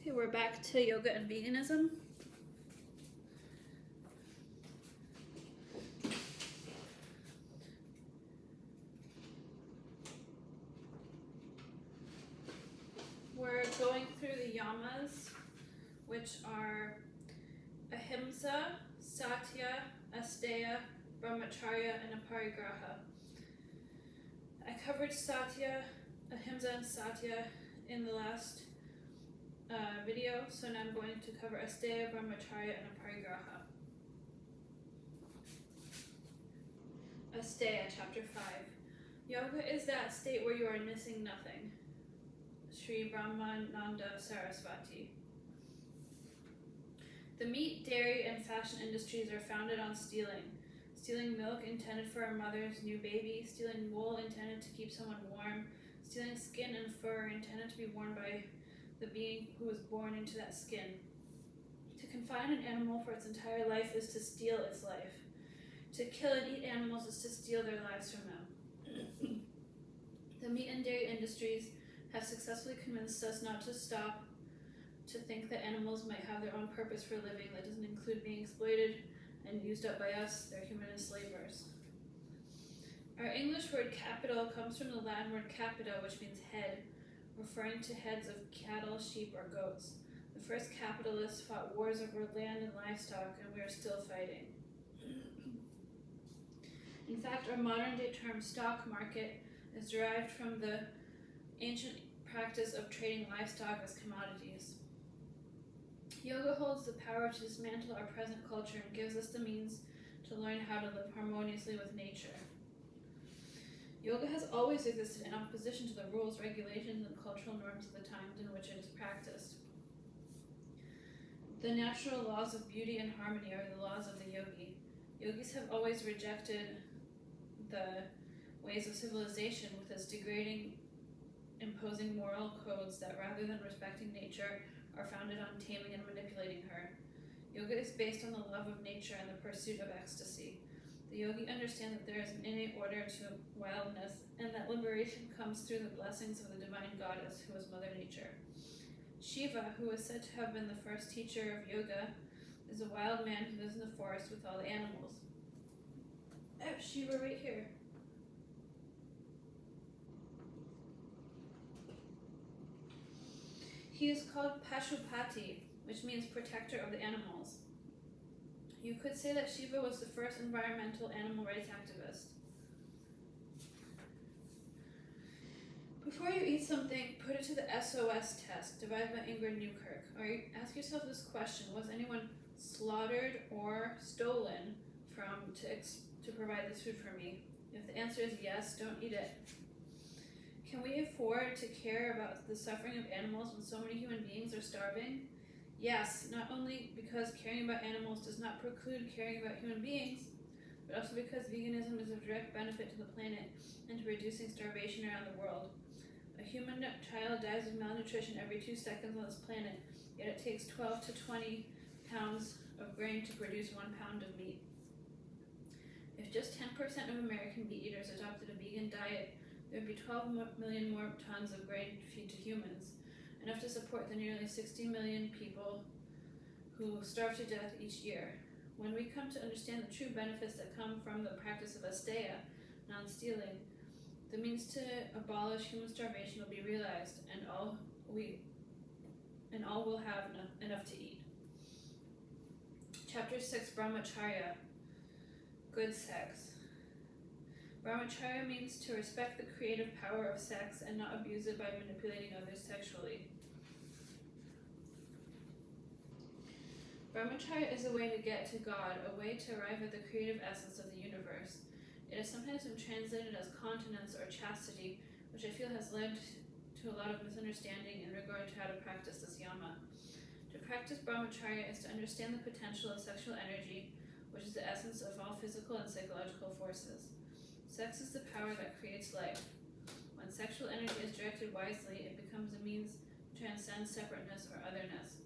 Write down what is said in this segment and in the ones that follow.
Okay, we're back to yoga and veganism. We're going through the Yamas, which are Ahimsa, Satya, Asteya, Brahmacharya, and Aparigraha. I covered Satya, Ahimsa, and Satya in the last video, so now I'm going to cover Asteya, Brahmacharya, and Aparigraha. Asteya, Chapter 5. Yoga is that state where you are missing nothing. Sri Brahmananda Saraswati. The meat, dairy, and fashion industries are founded on stealing. Stealing milk intended for a mother's new baby, stealing wool intended to keep someone warm, stealing skin and fur intended to be worn by the being who was born into that skin. To confine an animal for its entire life is to steal its life. To kill and eat animals is to steal their lives from them. The meat and dairy industries have successfully convinced us not to stop to think that animals might have their own purpose for living that doesn't include being exploited and used up by us, their human enslavers. Our English word capital comes from the Latin word capita, which means head, referring to heads of cattle, sheep, or goats. The first capitalists fought wars over land and livestock, and we are still fighting. In fact, our modern-day term stock market is derived from the ancient practice of trading livestock as commodities. Yoga holds the power to dismantle our present culture and gives us the means to learn how to live harmoniously with nature. Yoga has always existed in opposition to the rules, regulations, and cultural norms of the times in which it is practiced. The natural laws of beauty and harmony are the laws of the yogi. Yogis have always rejected the ways of civilization with its degrading, imposing moral codes that, rather than respecting nature, are founded on taming and manipulating her. Yoga is based on the love of nature and the pursuit of ecstasy. The yogi understands that there is an innate order to wildness and that liberation comes through the blessings of the divine goddess, who is Mother Nature. Shiva, who is said to have been the first teacher of yoga, is a wild man who lives in the forest with all the animals. I have Shiva right here. He is called Pashupati, which means protector of the animals. You could say that Shiva was the first environmental animal rights activist. Before you eat something, put it to the SOS test, devised by Ingrid Newkirk. Or ask yourself this question: was anyone slaughtered or stolen from to provide this food for me? If the answer is yes, don't eat it. Can we afford to care about the suffering of animals when so many human beings are starving? Yes, not only because caring about animals does not preclude caring about human beings, but also because veganism is of direct benefit to the planet and to reducing starvation around the world. A human child dies of malnutrition every 2 seconds on this planet, yet it takes 12 to 20 pounds of grain to produce 1 pound of meat. If just 10% of American meat eaters adopted a vegan diet, there would be 12 million more tons of grain to feed to humans, enough to support the nearly 60 million people who starve to death each year. When we come to understand the true benefits that come from the practice of Asteya, non-stealing, the means to abolish human starvation will be realized, and all will have enough to eat. Chapter 6, Brahmacharya, good sex. Brahmacharya means to respect the creative power of sex and not abuse it by manipulating others sexually. Brahmacharya is a way to get to God, a way to arrive at the creative essence of the universe. It has sometimes been translated as continence or chastity, which I feel has led to a lot of misunderstanding in regard to how to practice this yama. To practice Brahmacharya is to understand the potential of sexual energy, which is the essence of all physical and psychological forces. Sex is the power that creates life. When sexual energy is directed wisely, it becomes a means to transcend separateness or otherness.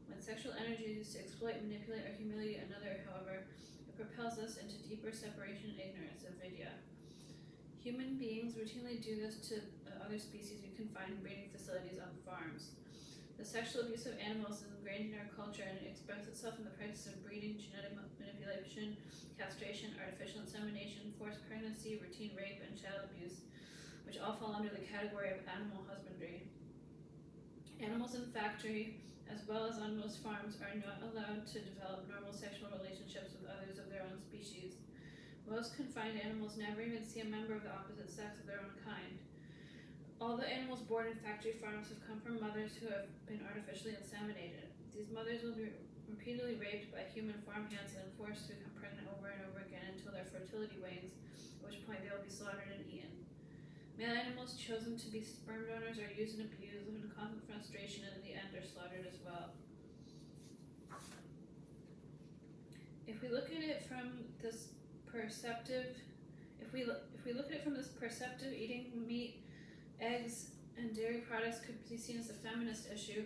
When sexual energy is used to exploit, manipulate, or humiliate another, however, it propels us into deeper separation and ignorance of vidya. Human beings routinely do this to other species we can find in breeding facilities on farms. The sexual abuse of animals is ingrained in our culture and it expresses itself in the practice of breeding, genetic manipulation, castration, artificial insemination, forced pregnancy, routine rape, and child abuse, which all fall under the category of animal husbandry. Animals in the factory, as well as on most farms, are not allowed to develop normal sexual relationships with others of their own species. Most confined animals never even see a member of the opposite sex of their own kind. All the animals born in factory farms have come from mothers who have been artificially inseminated. These mothers will be repeatedly raped by human farm hands and forced to become pregnant over and over again until their fertility wanes, at which point they will be slaughtered and eaten. Male animals chosen to be sperm donors are used and abused, live in constant frustration, and in the end are slaughtered as well. If we look at it from this perceptive, eating meat, eggs, and dairy products could be seen as a feminist issue.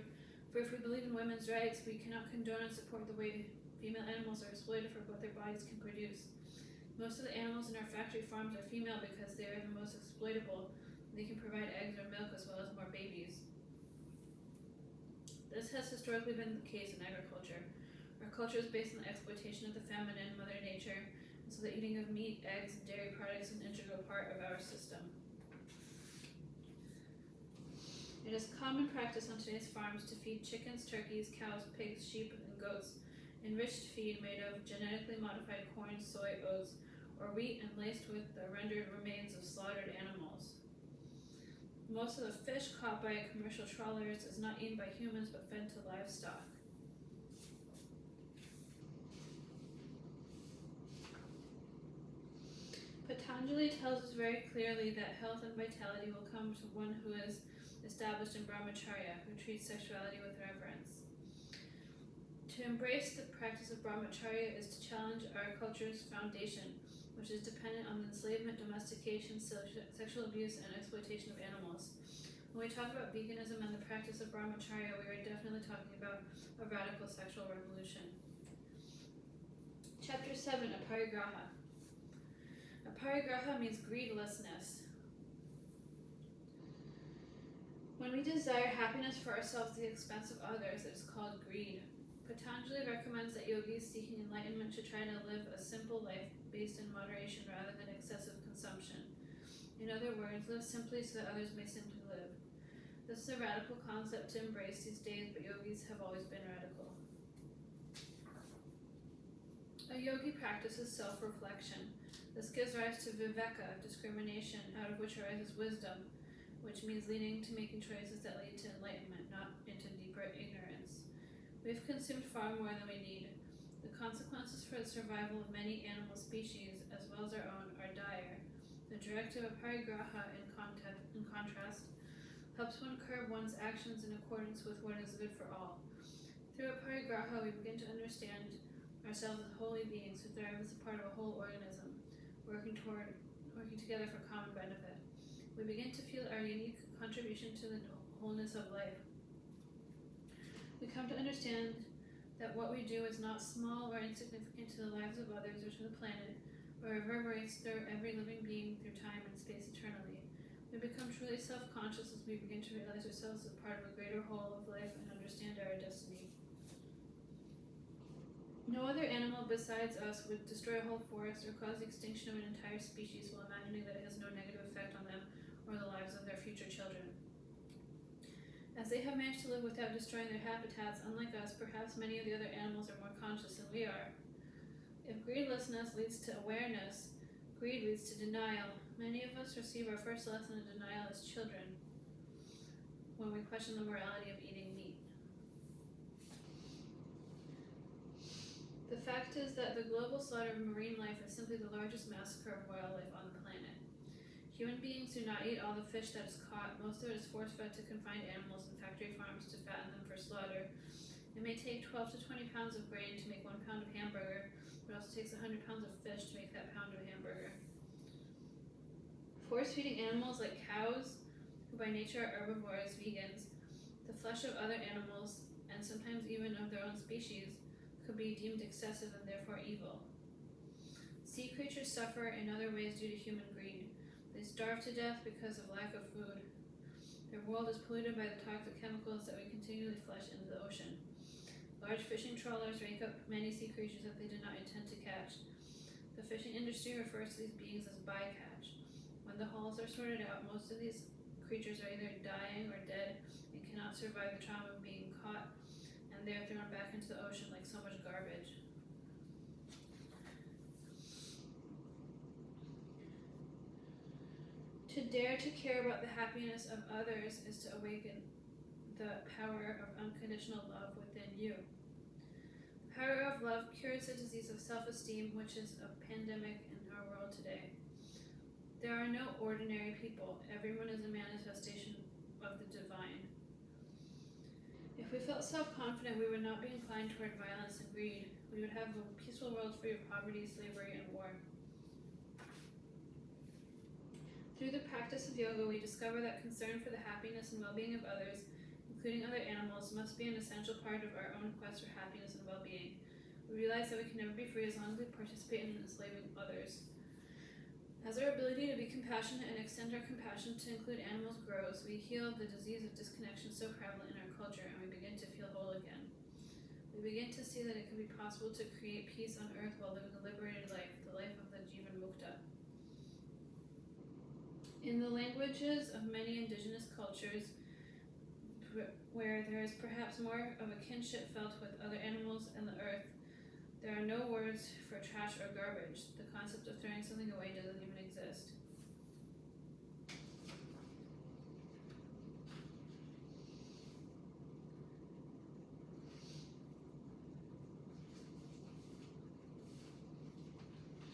For if we believe in women's rights, we cannot condone and support the way female animals are exploited for what their bodies can produce. Most of the animals in our factory farms are female because they are the most exploitable. They can provide eggs or milk as well as more babies. This has historically been the case in agriculture. Our culture is based on the exploitation of the feminine, Mother Nature, and so the eating of meat, eggs, and dairy products is an integral part of our system. It is common practice on today's farms to feed chickens, turkeys, cows, pigs, sheep, and goats enriched feed made of genetically modified corn, soy, oats, or wheat and laced with the rendered remains of slaughtered animals. Most of the fish caught by commercial trawlers is not eaten by humans but fed to livestock. Patanjali tells us very clearly that health and vitality will come to one who is established in Brahmacharya, who treats sexuality with reverence. To embrace the practice of Brahmacharya is to challenge our culture's foundation, which is dependent on the enslavement, domestication, sexual abuse, and exploitation of animals. When we talk about veganism and the practice of Brahmacharya, we are definitely talking about a radical sexual revolution. Chapter 7, Aparigraha. Aparigraha means greedlessness. When we desire happiness for ourselves at the expense of others, it is called greed. Patanjali recommends that yogis seeking enlightenment should try to live a simple life based in moderation rather than excessive consumption. In other words, live simply so that others may simply live. This is a radical concept to embrace these days, but yogis have always been radical. A yogi practices self-reflection. This gives rise to viveka, discrimination, out of which arises wisdom, which means leading to making choices that lead to enlightenment, not into deeper ignorance. We've consumed far more than we need. The consequences for the survival of many animal species, as well as our own, are dire. The directive of Aparigraha, in contrast, helps one curb one's actions in accordance with what is good for all. Through Aparigraha, we begin to understand ourselves as holy beings who thrive as a part of a whole organism, working together for common benefit. We begin to feel our unique contribution to the wholeness of life. We come to understand that what we do is not small or insignificant to the lives of others or to the planet, but reverberates through every living being through time and space eternally. We become truly self-conscious as we begin to realize ourselves as part of a greater whole of life and understand our destiny. No other animal besides us would destroy a whole forest or cause the extinction of an entire species while imagining that it has no negative effect on them or the lives of their future children. As they have managed to live without destroying their habitats, unlike us, perhaps many of the other animals are more conscious than we are. If greedlessness leads to awareness, greed leads to denial. Many of us receive our first lesson in denial as children when we question the morality of eating meat. The fact is that the global slaughter of marine life is simply the largest massacre of wildlife on the planet. Human beings do not eat all the fish that is caught. Most of it is force-fed to confined animals in factory farms to fatten them for slaughter. It may take 12 to 20 pounds of grain to make 1 pound of hamburger, but it also takes 100 pounds of fish to make that pound of hamburger. Force-feeding animals like cows, who by nature are herbivores, vegans, the flesh of other animals, and sometimes even of their own species, could be deemed excessive and therefore evil. Sea creatures suffer in other ways due to human greed. They starve to death because of lack of food. Their world is polluted by the toxic chemicals that we continually flesh into the ocean. Large fishing trawlers rake up many sea creatures that they did not intend to catch. The fishing industry refers to these beings as bycatch. When the hauls are sorted out, most of these creatures are either dying or dead and cannot survive the trauma of being caught, and they are thrown back into the ocean like so much garbage. To dare to care about the happiness of others is to awaken the power of unconditional love within you. The power of love cures the disease of self-esteem, which is a pandemic in our world today. There are no ordinary people. Everyone is a manifestation of the divine. If we felt self-confident, we would not be inclined toward violence and greed. We would have a peaceful world free of poverty, slavery, and war. Through the practice of yoga, we discover that concern for the happiness and well-being of others, including other animals, must be an essential part of our own quest for happiness and well-being. We realize that we can never be free as long as we participate in enslaving others. As our ability to be compassionate and extend our compassion to include animals grows, we heal the disease of disconnection so prevalent in our culture, and we begin to feel whole again. We begin to see that it can be possible to create peace on earth while living a liberated life, the life of the Jivan Mukta. In the languages of many indigenous cultures, where there is perhaps more of a kinship felt with other animals and the earth, there are no words for trash or garbage. The concept of throwing something away doesn't even exist.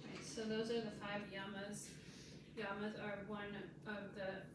Right, so those are the 5 yamas. Yamas are one of the